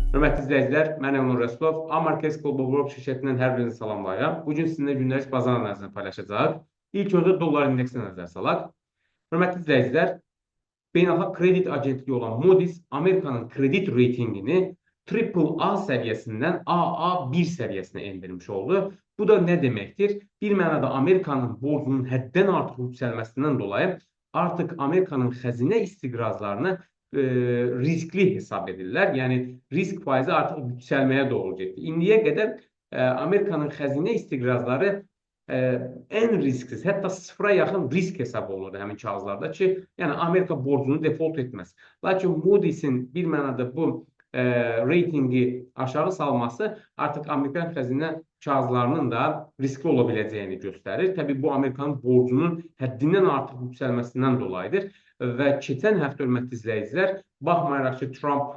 Hörmətli izləyicilər, mən Elnur Rəsulov. Amarkes Global World şirkətindən hər birinizi salamlayıram. Bugün sizinlə gündəlik bazar analizini paylaşacağıq. İlk öncə dollar indeksinə nəzər salaq. Hörmətli izləyicilər, beynəlxalq kredit agentliyi olan Moody's Amerikanın kredit reytingini AAA səviyyəsindən AA1 səviyyəsinə endirmiş oldu. Bu da nə deməkdir? Bir mənada Amerikanın borcunun həddən artıq yüksəlməsindən dolayı artıq Amerikanın xəzinə istiqrazlarını riskli hesab edirlər. Yəni risk faizi artıq yüksəlməyə doğru getdi. İndiyə qədər Amerikanın xəzinə istiqrazları ən risksiz, hətta sıfıra yaxın risk hesab olunur həmin kağızlarda ki, yəni Amerika borcunu default etməz. Lakin Moody's'in bir mənada bu reytingi aşağı salması artıq Amerikan xəzinə kağızlarının da riskli ola biləcəyini göstərir. Təbii bu Amerikanın borcunun həddindən artıq yüksəlməsindən dolayıdır. Və keçən həftə hörmətli izləyicilər, baxmayaraq ki, Trump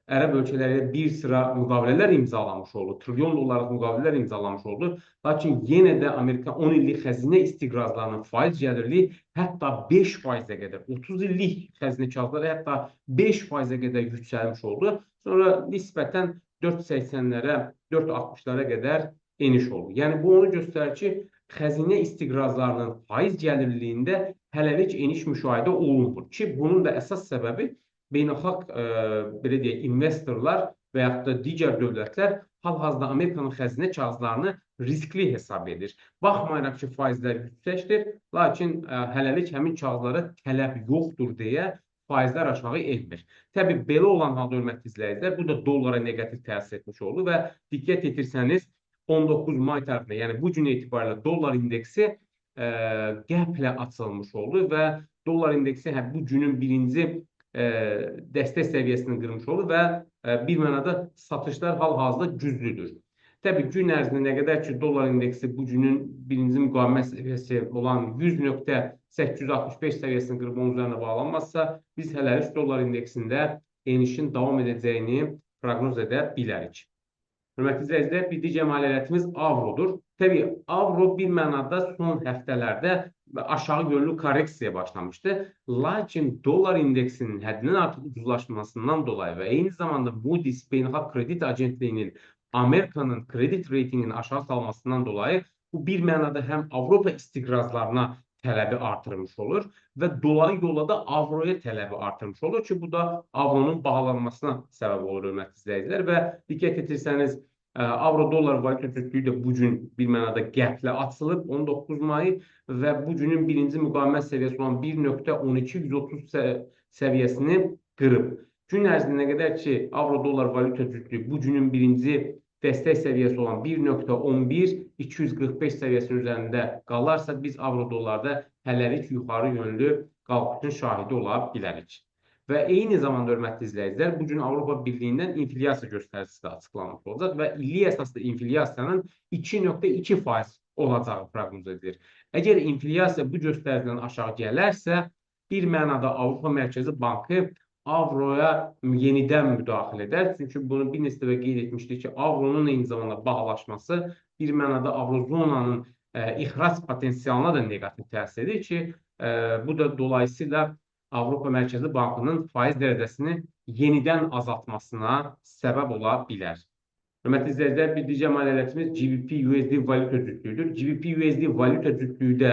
ərəb ölkələri ilə bir sıra müqavilələr imzalamış oldu, trilyon dollarlıq müqavilələr imzalamış oldu. Lakin yenə də Amerika 10 illik xəzinə istiqrazlarının faiz gəlirliyi hətta 5%-ə qədər, 30 illik xəzinə kağızları hətta 5%-ə qədər yüksəlmiş oldu. Sonra nisbətən 4.80-lərə, 4.60-lara qədər eniş oldu. Yəni bu onu göstərir ki, xəzinə istiqrazlarının faiz gəlirliyində hələlik eniş müşahidə olunmur ki, bunun da əsas səbəbi beynəlxalq belə deyək, investorlar və yaxud da digər dövlətlər hal-hazırda Amerikanın xəzinə kağızlarını riskli hesab edir. Baxmayaraq ki, faizlər yüksəkdir, lakin hələlik həmin kağızlara tələb yoxdur deyə faizlər aşağı enmir. Təbii belə olan halda hörmətli izləyicilər, bu da dollara neqativ təsir etmiş oldu və diqqət etirsəniz 19 may tarixində, yəni bu gün etibarilə dollar indeksi qəplə açılmış oldu və dollar indeksi bu günün birinci dəstək səviyyəsini qırmış oldu və bir mənada satışlar hal-hazırda güclüdür. Təbii gün ərzində nə qədər ki, dollar indeksi bu günün birinci müqavimət səviyyəsi olan 100.865 səviyyəsini qırıb onun üzərində bağlanmazsa, biz hələlik dollar indeksində enişin davam edəcəyini proqnoz edə bilərik. Hörmətli izləyicilər, bir digər maliyyətimiz avrodur. Təbii, avro bir mənada son həftələrdə aşağı yönlü korreksiyaya başlamışdı. Lakin dollar indeksinin həddindən artıq ucuzlaşmasından dolayı və eyni zamanda Moody's Beynəlxalq Kredit Agentliyinin Amerikanın kredit reytingini aşağı salmasından dolayı bu bir mənada həm Avropa istiqrazlarına tələbi artırmış olur və dolayı yolla da avroya tələbi artırmış olur ki, bu da avronun bahalanmasına səbəb olur, hörmətli izləyicilər. Və diqqət etirsəniz, avro-dollar valyuta cütlüyü də bu gün bir mənada qəplə açılıb 19 may və bu günün birinci müqavimət səviyyəsi olan 1.12130 səviyyəsini qırıb. Gün ərzində nə qədər ki, avro-dollar valyuta cütlüyü bu günün birinci dəstək səviyyəsi olan 1.11245 səviyyəsinin üzərində qalarsa, biz avro-dollarda hələlik yuxarı yönlü qalxışın şahidi ola bilərik. Və eyni zamanda, hörmətli izləyicilər, bugün Avropa Birliyindən inflyasiya göstəricisi də açıqlanmış olacaq və illik əsaslı inflyasiyanın 2.2% olacağı proqnoz edilir. Əgər inflyasiya bu göstəriciden aşağı gələrsə, bir mənada Avropa Mərkəzi Bankı avroya yenidən müdaxilə edər. Çünki bunu bir neçə dəfə qeyd etmişdik ki, avronun eyni zamanda bahalaşması bir mənada avrozonanın ixrac potensialına da neqativ təsir edir ki, bu da dolayısıyla Avropa Mərkəzi Bankının faiz dərəcəsini yenidən azaltmasına səbəb ola bilər. Hörmətli izləyicilər, bir digər maliyyətimiz GBP-USD valyuta cütlüyüdür. GBP-USD valyuta cütlüyü də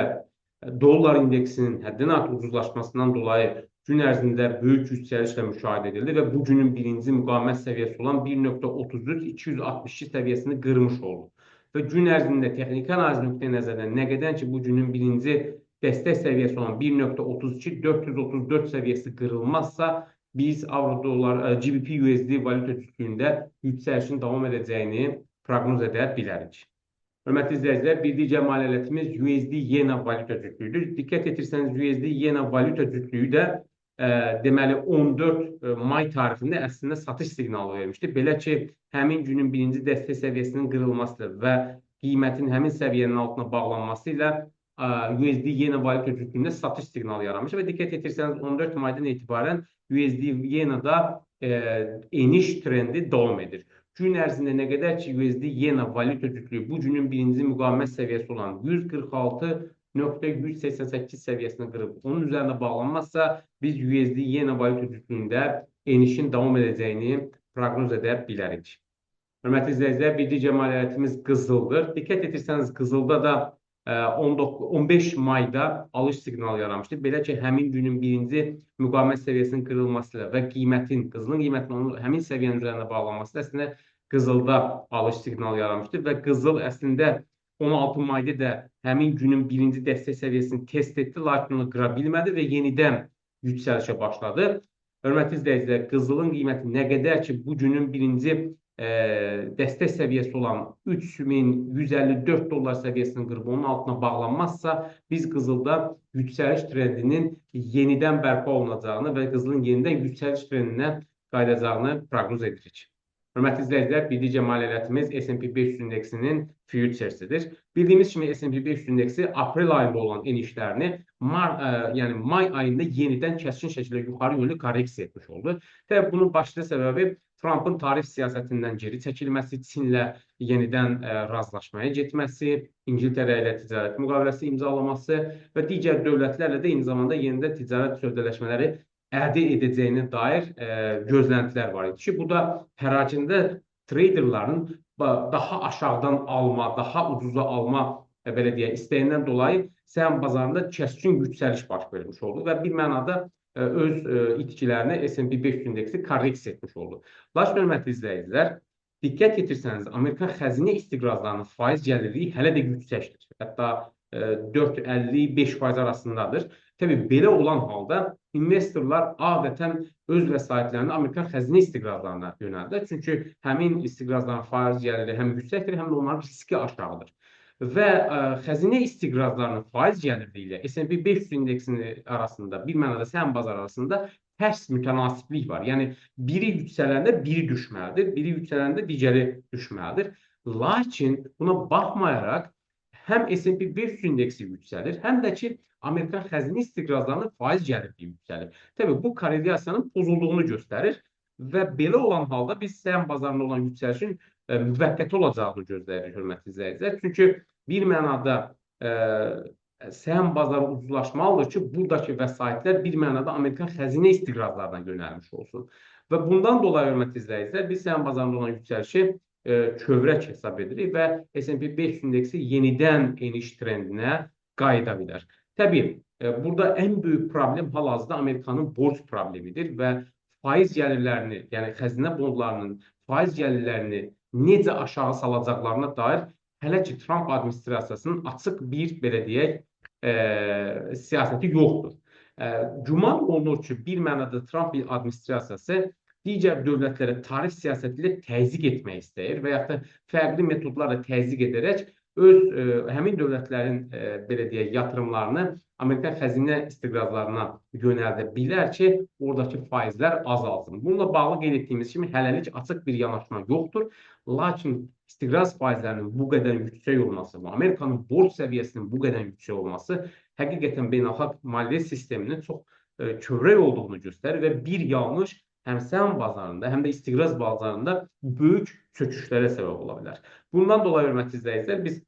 dollar indeksinin həddindən artıq ucuzlaşmasından dolayı gün ərzində böyük yüksəlişlə müşahidə edildi və bu günün birinci müqavimət səviyyəsi olan 1.33-262 səviyyəsini qırmış oldu. Və gün ərzində texniki analiz nöqteyi-nəzərdən nə qədər ki, bu günün birinci dəstək səviyyəsi olan 1.32-434 səviyyəsi qırılmazsa, biz avro-dollar, GBP-USD valyuta cütlüyündə yüksəlişin davam edəcəyini proqnoz edə bilərik. Hörmətli izləyicilər, bir digər maliyyətimiz USD-Yena valyuta cütlüyüdür. Diqqət etirsəniz, USD-Yena valyuta cütlüyü də deməli 14 may tarixində əslində satış siqnalı vermişdi. Belə ki, həmin günün birinci dəstək səviyyəsinin qırılması və qiymətin həmin səviyyənin altına bağlanması ilə USD-Yena valyuta cütlüyündə satış siqnalı yaranmış və diqqət etirsəniz 14 maydan etibarən USD-Yenada eniş trendi davam edir. Gün ərzində nə qədər ki, USD-Yena valyuta cütlüyü bu günün birinci müqavimət səviyyəsi olan 1.188 səviyyəsini qırıb onun üzərində bağlanmazsa, biz USD yenə valyuta cütlüyündə enişin davam edəcəyini proqnoz edə bilərik. Hörmətli izləyicilər, bir digər maliyetimiz qızıldır. Diqqət etirsəniz, qızılda da 15 mayda alış siqnalı yaranmışdı. Belə ki, həmin günün birinci müqavimət səviyyəsinin qırılması ilə və qızılın qiymətinin həmin səviyyənin üzərində bağlanması da əslində qızılda alış siqnalı yaranmışdı və qızıl əslində 16 mayda da həmin günün birinci dəstək səviyyəsini test etdi, lakin onu qıra bilmədi və yenidən yüksəlişə başladı. Hörmətli izləyicilər, qızılın qiyməti nə qədər ki, bu günün birinci dəstək səviyyəsi olan 3154 dollar səviyyəsinin qırıb onun altına bağlanmazsa, biz qızılda yüksəliş trendinin yenidən bərpa olunacağını və qızılın yenidən yüksəliş trendinə qayıdacağını proqnoz edirik. Hörmətli izləyicilər, bir digər maliyyətimiz S&P 500 indeksinin futuresidir. Bildiyimiz kimi S&P 500 indeksi aprel ayında olan enişlərini yəni may ayında yenidən kəskin şəkildə yuxarı yönlü korreksiya etmiş oldu. Təbii bunun başlıca səbəbi Trumpın tarif siyasətindən geri çəkilməsi, Çinlə yenidən razılaşmaya getməsi, İngiltərə ilə ticarət müqaviləsi imzalaması və digər dövlətlərlə də eyni zamanda yenidən ticarət sözləşmələri əldə edəcəyinə dair gözləntilər var idi ki, bu da həracində traderların daha aşağıdan alma, daha ucuza alma belə deyək, istəyindən dolayı səhəm bazarında kəskin yüksəliş baş vermiş oldu və bir mənada öz itkilərini S&P 500 indeksi korreksiya etmiş oldu. Lakin hörmətli izləyicilər, diqqət yetirsəniz, Amerikan xəzinə istiqrazlarının faiz gəlirliyi hələ də yüksəkdir. Hətta 4,55% arasındadır. Təbii, belə olan halda investorlar adətən öz vəsaitlərini Amerikan xəzinə istiqrazlarına yönəldir. Çünki həmin istiqrazların faiz gəliri həm yüksəkdir, həm də onların riski aşağıdır. Və xəzinə istiqrazlarının faiz gəlirliyi ilə S&P 500 indeksinin arasında, bir mənada səhəm bazar arasında tərs mütənasiblik var. Yəni, biri yüksələndə biri düşməlidir, biri yüksələndə digəri düşməlidir. Lakin buna baxmayaraq, həm S&P 500 indeksi yüksəlir, həm də ki, Amerikan xəzinə istiqrazlarının faiz gəlirliyi yüksəlir. Təbii, bu korrelyasiyanın pozulduğunu göstərir və belə olan halda biz səhəm bazarında olan yüksəlişin müvəqqəti olacağını gözləyirik, hörmətli izləyicilər. Çünki bir mənada səhəm bazarı ucuzlaşmalıdır ki, buradakı vəsaitlər bir mənada Amerikan xəzinə istiqrazlarına yönəlmiş olsun. Və bundan dolayı, hörmətli izləyicilər, biz səhəm bazarında olan yüksəlişi kövrək hesab edirik və S&P 500 indeksi yenidən eniş trendinə qayıda bilər. Təbii, burada ən böyük problem hal-hazırda Amerikanın borc problemidir və faiz gəlirlərini, yəni xəzinə bondlarının faiz gəlirlərini necə aşağı salacaqlarına dair hələ ki, Trump administrasiyasının açıq bir, belə deyək, siyasəti yoxdur. Güman olunur ki, bir mənada Trump administrasiyası digər dövlətlərə tarif siyasəti ilə təzyiq etmək istəyir və yaxud da fərqli metodlarla təzyiq edərək həmin dövlətlərin, belə deyək, yatırımlarını Amerikan xəzinə istiqrazlarına yönəldə bilər ki, oradakı faizlər azalsın. Bununla bağlı qeyd etdiyimiz kimi hələlik açıq bir yanaşma yoxdur. Lakin istiqraz faizlərinin bu qədər yüksək olması, Amerikanın borc səviyyəsinin bu qədər yüksək olması həqiqətən beynəlxalq maliyyə sisteminin çox kövrək olduğunu göstərir və bir yanlış həm səhəm bazarında, həm də istiqraz bazarında böyük çöküşlərə səbəb ola bilər. Bundan dolayı, hörmətli izləyicilər, biz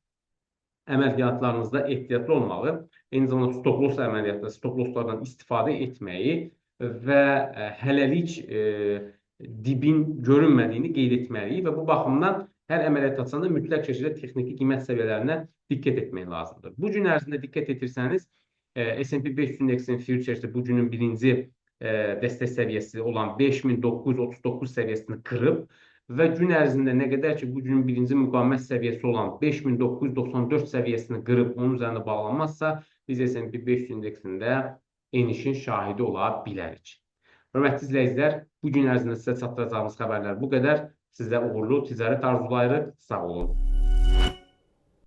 əməliyyatlarınızda ehtiyatlı olmalı, eyni zamanda stop-loss əməliyyatda stop-losslardan istifadə etməyi və hələlik dibin görünmədiyini qeyd etməliyik və bu baxımdan hər əməliyyat açanda mütləq şəkildə texniki qiymət səviyyələrinə diqqət etmək lazımdır. Bu gün ərzində diqqət etirsəniz, S&P 500 indeksinin futuresi bu günün birinci dəstək səviyyəsi olan 5939 səviyyəsini qırıb və gün ərzində nə qədər ki, bu günün birinci müqavimət səviyyəsi olan 5994 səviyyəsini qırıb onun üzərində bağlanmazsa, biz S&P 500 indeksində enişin şahidi ola bilərik. Hörmətli izləyicilər, bu gün ərzində sizə çatdıracağımız xəbərlər bu qədər. Sizə uğurlu ticarət arzulayırıq. Sağ olun.